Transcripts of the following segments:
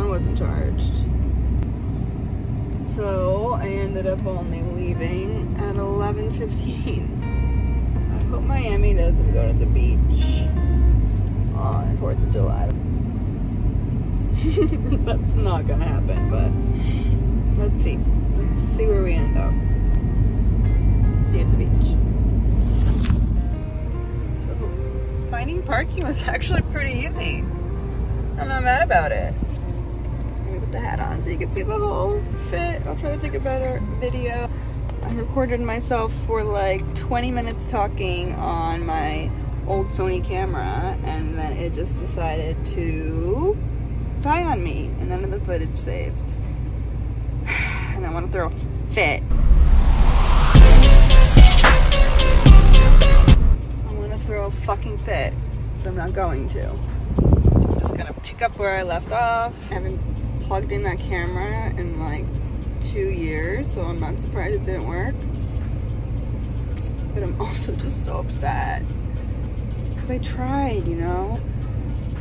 wasn't charged. So I ended up only leaving at 11:15. I hope Miami doesn't go to the beach on 4th of July. That's not gonna happen, but let's see. Let's see where we end up. See you at the beach. So finding parking was actually pretty easy. I'm not mad about it. Let me put the hat on so you can see the whole fit. I'll try to take a better video. I recorded myself for like 20 minutes talking on my old Sony camera, and then it just decided to die on me, and none of the footage saved. And I want to throw a fit. I want to throw a fucking fit, but I'm not going to. I'm just gonna pick up where I left off. I haven't plugged in that camera in like 2 years, so I'm not surprised it didn't work. But I'm also just so upset because I tried, you know,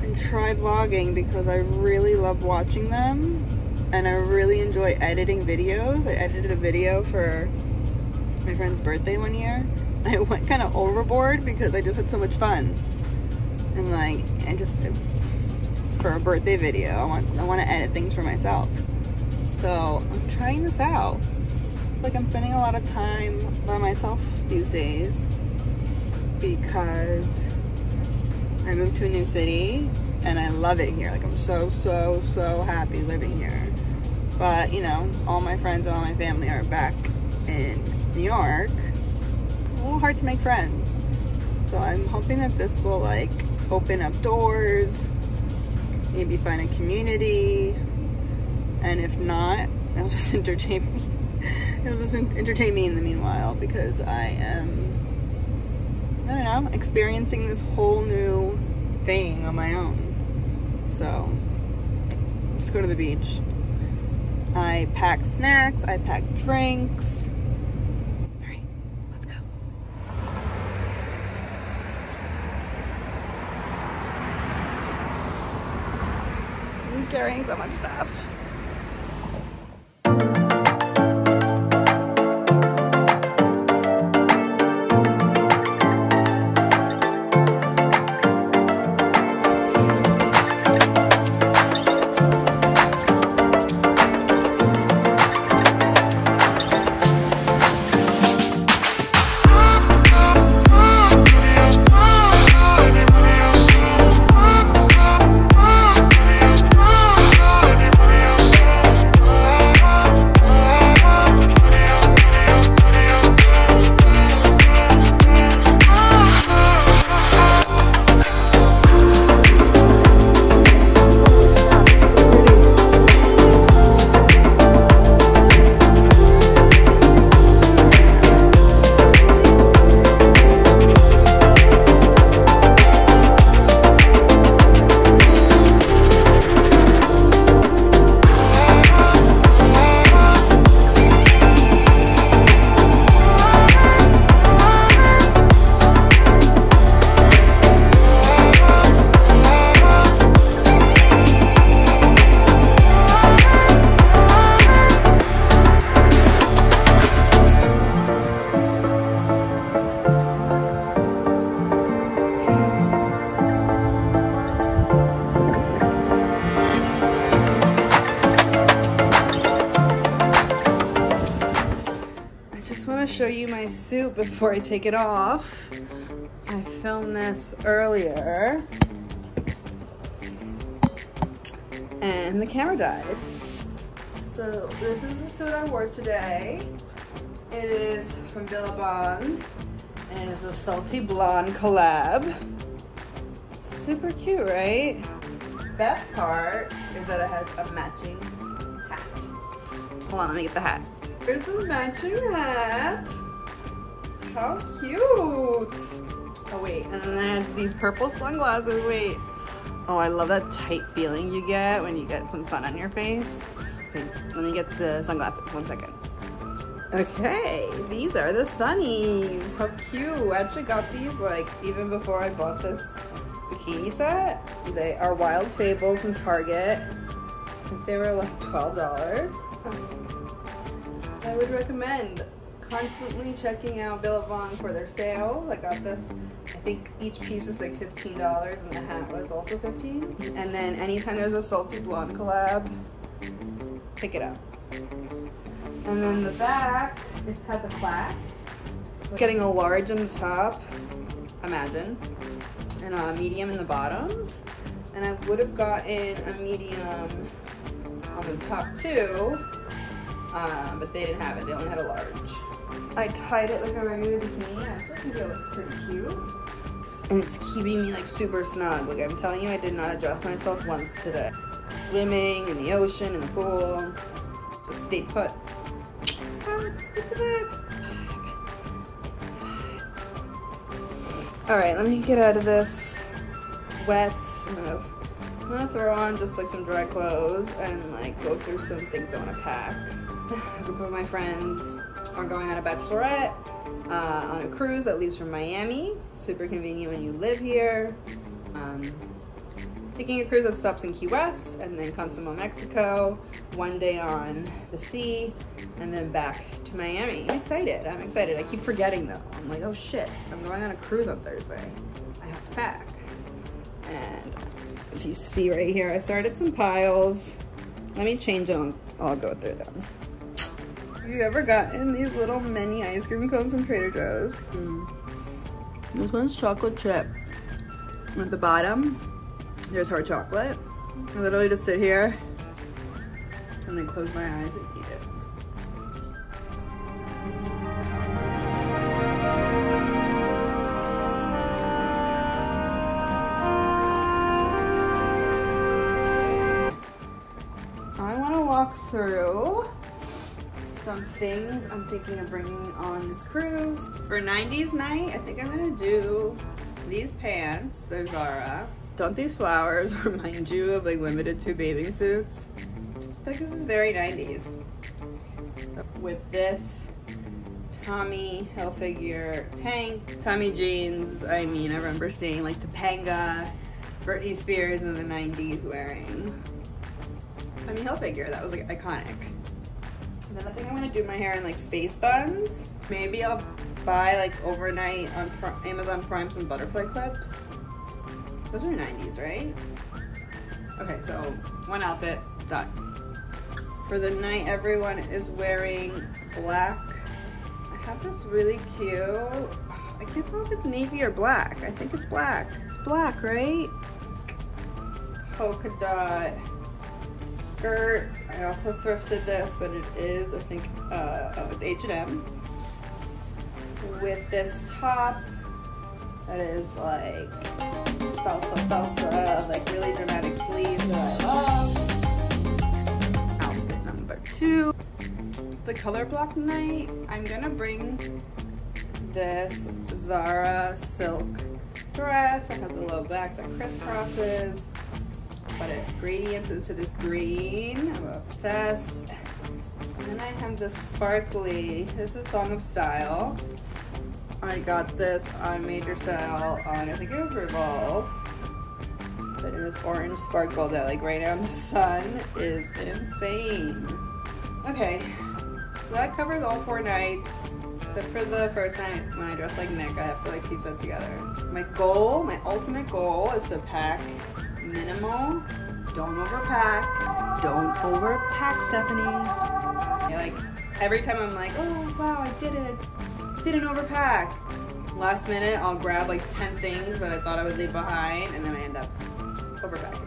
and tried vlogging because I really love watching them and I really enjoy editing videos. I edited a video for my friend's birthday one year and I went kind of overboard because I just had so much fun. And like, for a birthday video, I want to edit things for myself. So I'm trying this out. Like, I'm spending a lot of time by myself these days because I moved to a new city and I love it here. Like, I'm so happy living here. But, you know, all my friends and all my family are back in New York. It's a little hard to make friends. So I'm hoping that this will like open up doors, maybe find a community, and if not, it'll just entertain me. It'll just entertain me in the meanwhile because I am, I don't know, experiencing this whole new thing on my own. So, let's go to the beach. I packed snacks, I packed drinks. All right, let's go. I'm carrying so much stuff. Show you my suit before I take it off. I filmed this earlier and the camera died. So this is the suit I wore today. It is from Billabong and it's a salty blonde collab. Super cute, right? Best part is that it has a matching hat. Hold on, let me get the hat. Here's the matching hat. How cute. Oh wait, and then I have these purple sunglasses, wait. Oh, I love that tight feeling you get when you get some sun on your face. Okay, let me get the sunglasses, 1 second. Okay, these are the sunnies. How cute. I actually got these like even before I bought this bikini set. They are Wild Fable from Target. I think they were like $12. I would recommend constantly checking out Billabong for their sale. I got this, I think each piece is like $15 and the hat was also $15. And then anytime there's a Salty Blonde collab, pick it up. And then the back, it has a clasp. Getting a large in the top, imagine, and a medium in the bottoms. And I would have gotten a medium on the top too, but they didn't have it, they only had a large. I tied it like a regular bikini. I actually think it looks pretty cute. And it's keeping me like super snug. Like I'm telling you, I did not adjust myself once today. Swimming in the ocean, in the pool, just stay put. It's a bag. All right, let me get out of this. It's wet. I'm gonna throw on just like some dry clothes and like go through some things I wanna pack. A group of my friends are going on a bachelorette on a cruise that leaves from Miami. Super convenient when you live here. Taking a cruise that stops in Key West and then Consumo, Mexico. One day on the sea and then back to Miami. I'm excited. I keep forgetting though. I'm like, oh shit, I'm going on a cruise on Thursday. I have to pack. And if you see right here, I started some piles. Let me change them. I'll go through them. Have you ever gotten these little mini ice cream cones from Trader Joe's? This one's chocolate chip. At the bottom, there's hard chocolate. I literally just sit here and then close my eyes and eat it. I want to walk through some things I'm thinking of bringing on this cruise. For 90s night, I think I'm gonna do these pants. They're Zara. Don't these flowers remind you of like limited to bathing suits? I feel like this is very 90s. With this Tommy Hilfiger tank, Tommy jeans. I mean, I remember seeing like Topanga, Britney Spears in the 90s wearing Tommy Hilfiger. That was like iconic. And then I think I'm gonna do my hair in like space buns. Maybe I'll buy like overnight on Amazon Prime some butterfly clips. Those are 90s, right? Okay, so one outfit, done. For the night, everyone is wearing black. I have this really cute, I can't tell if it's navy or black. I think it's black. Black, right? Polka dot skirt. I also thrifted this, but it is, I think, it's H&M. With this top that is like salsa, like really dramatic sleeves that I love. Outfit number 2. The color block night, I'm gonna bring this Zara silk dress that has a low back that crisscrosses. Put it gradients into this green. I'm obsessed. And then I have this sparkly, this is Song of Style. I got this on major sale on, I think it was Revolve. But in this orange sparkle that like right now in the sun is insane. Okay, so that covers all 4 nights. Except for the first night when I dress like Nick, I have to like piece that together. My goal, my ultimate goal is to pack minimal. Don't overpack. Don't overpack, Stephanie. Yeah, like every time I'm like, oh wow, I did it. Didn't overpack. Last minute, I'll grab like 10 things that I thought I would leave behind, and then I end up overpacking.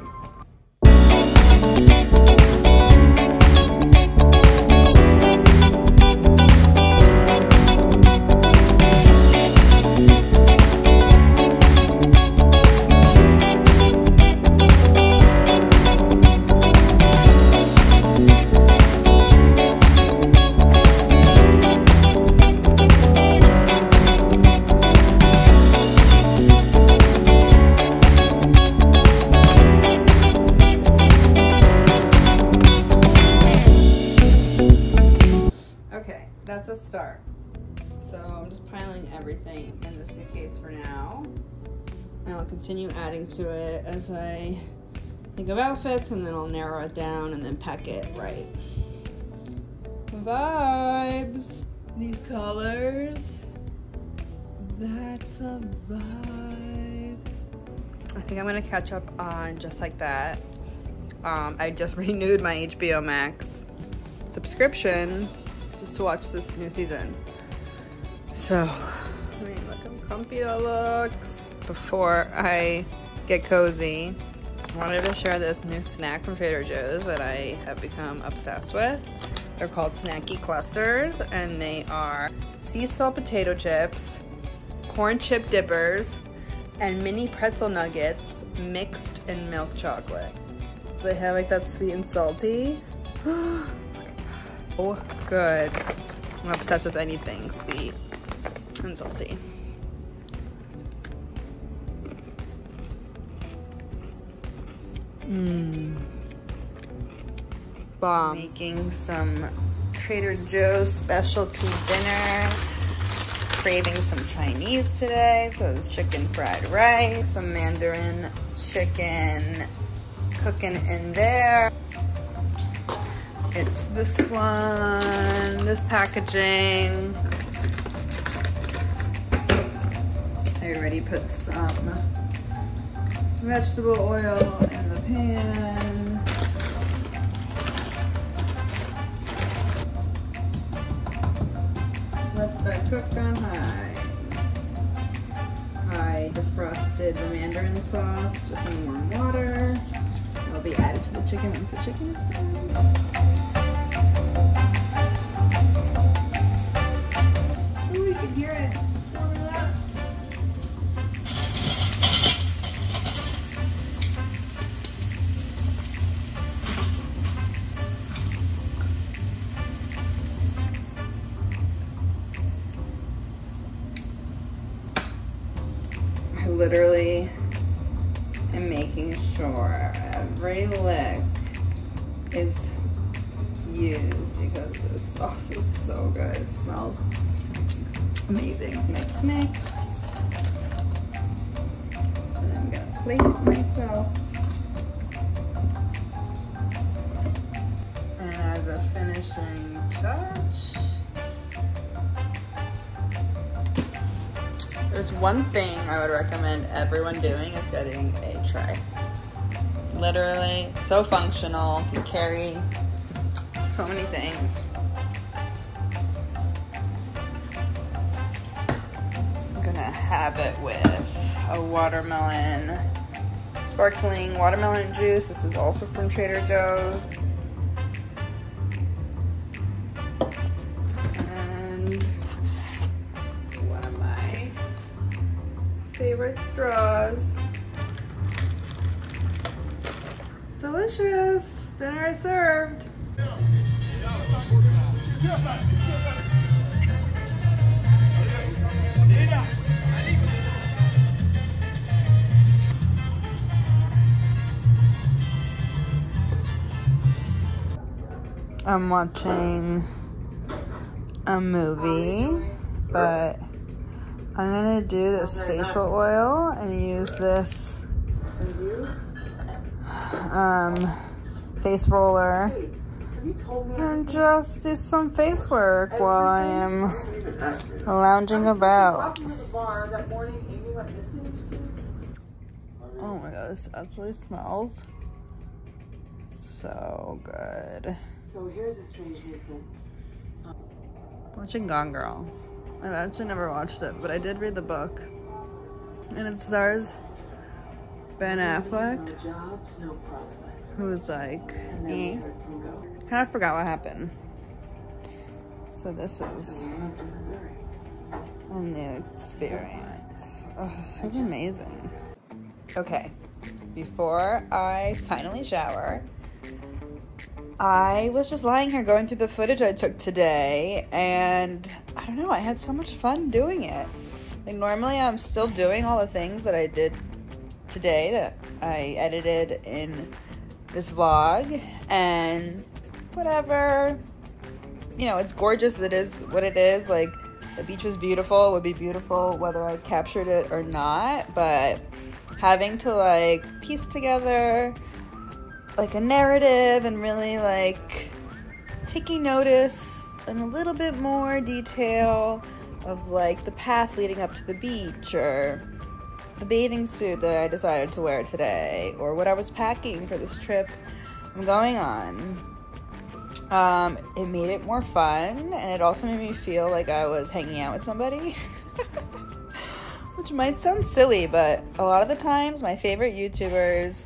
That's a start. So I'm just piling everything in the suitcase for now. And I'll continue adding to it as I think of outfits, and then I'll narrow it down and then pack it right. Vibes. These colors. That's a vibe. I think I'm gonna catch up on Just Like That. I just renewed my HBO Max subscription just to watch this new season. So, I mean, look how comfy that looks. Before I get cozy, I wanted to share this new snack from Trader Joe's that I have become obsessed with. They're called Snacky Clusters, and they are sea salt potato chips, corn chip dippers, and mini pretzel nuggets mixed in milk chocolate. So they have like that sweet and salty. Look at that. Oh, good. I'm obsessed with anything sweet and salty. Bomb. Making some Trader Joe's specialty dinner. Craving some Chinese today, so there's chicken fried rice, some Mandarin chicken cooking in there. It's this one, this packaging. I already put some vegetable oil in the pan. Let that cook on high. I defrosted the Mandarin sauce, just some warm water. It'll be added to the chicken once the chicken is done. Oh, you can hear it. I literally am making sure every lick is used because this sauce is so good. It smells amazing. Mix, mix. And I'm gonna plate it myself. And as a finishing touch, there's one thing I would recommend everyone doing is getting a tray. Literally, so functional, can carry so many things. I'm gonna have it with a watermelon, sparkling watermelon juice. This is also from Trader Joe's. And one of my favorite straws. Delicious. Dinner is served. I'm watching a movie, but I'm gonna do this facial oil and use this face roller and just do some face work while I am lounging about. Oh my god, this absolutely smells so good. So here's a strange nuisance. Watching Gone Girl. I've actually never watched it, but I did read the book. And it stars Ben Affleck, No jobs, no prospects. who's like, And then we heard from Go. kind of forgot what happened. So this is So we moved to Missouri. a new experience. Oh, this was amazing. Okay, before I finally shower, I was just lying here going through the footage I took today, and I don't know, I had so much fun doing it. Like, normally I'm still doing all the things that I did today that I edited in this vlog, and whatever, you know, it's gorgeous. It is what it is. Like, the beach was beautiful. It would be beautiful whether I captured it or not, but having to like piece together like a narrative and really like taking notice in a little bit more detail of like the path leading up to the beach, or the bathing suit that I decided to wear today, or what I was packing for this trip I'm going on. It made it more fun, and it also made me feel like I was hanging out with somebody. Which might sound silly, but a lot of the times my favorite YouTubers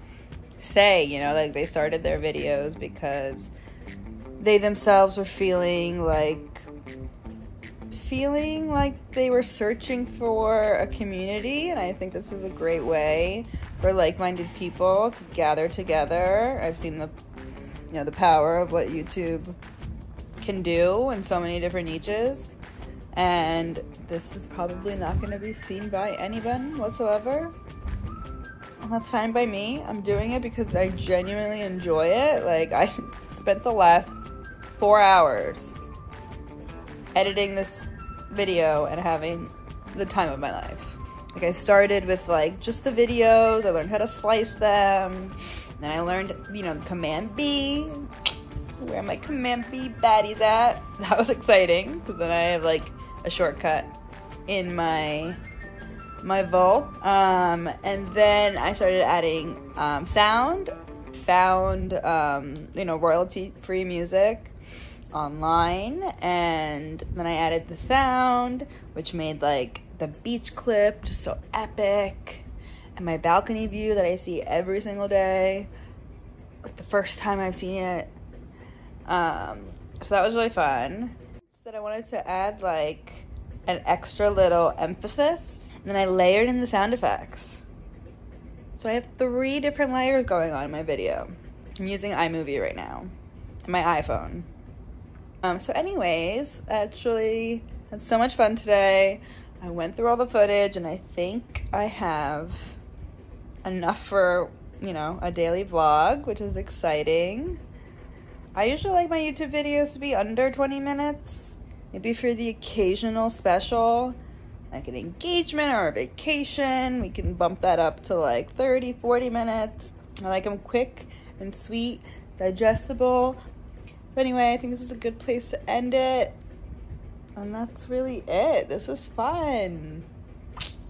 say, you know, like they started their videos because they themselves were feeling like they were searching for a community, and I think this is a great way for like-minded people to gather together. I've seen the power of what YouTube can do in so many different niches, and this is probably not going to be seen by anyone whatsoever, and that's fine by me. I'm doing it because I genuinely enjoy it. Like, I spent the last 4 hours editing this video and having the time of my life. Like, I started with like just the videos. I learned how to slice them. Then I learned, you know, Command B. Where my Command B baddies at? That was exciting because then I have like a shortcut in my vault. And then I started adding sound. Found royalty-free music online, and then I added the sound, which made like the beach clip just so epic, and my balcony view that I see every single day, like the first time I've seen it. So that was really fun. That I wanted to add like an extra little emphasis, and then I layered in the sound effects. So I have 3 different layers going on in my video. I'm using iMovie right now on my iPhone. So anyways, actually had so much fun today. I went through all the footage, and I think I have enough for, you know, a daily vlog, which is exciting. I usually like my YouTube videos to be under 20 minutes. Maybe for the occasional special, like an engagement or a vacation, we can bump that up to like 30, 40 minutes. I like them quick and sweet, digestible. But anyway, I think this is a good place to end it. And that's really it. This was fun.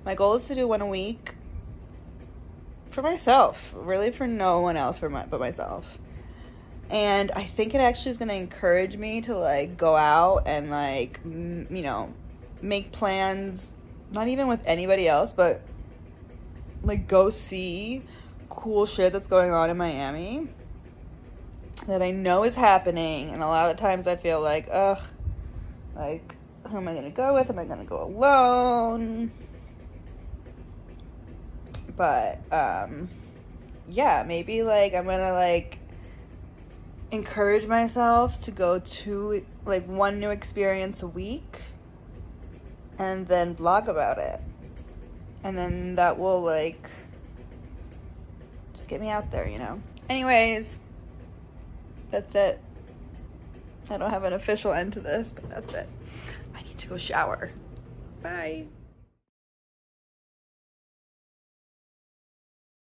My goal is to do one a week for myself. Really for no one else but myself. And I think it actually is going to encourage me to like go out and like, you know, make plans, not even with anybody else, but like go see cool shit that's going on in Miami that I know is happening. And a lot of the times I feel like, ugh, like, who am I gonna go with? Am I gonna go alone? But yeah, maybe like I'm gonna like encourage myself to go to like one new experience a week and then vlog about it, and then that will like just get me out there, you know. Anyways, that's it. I don't have an official end to this, but that's it. I need to go shower. Bye.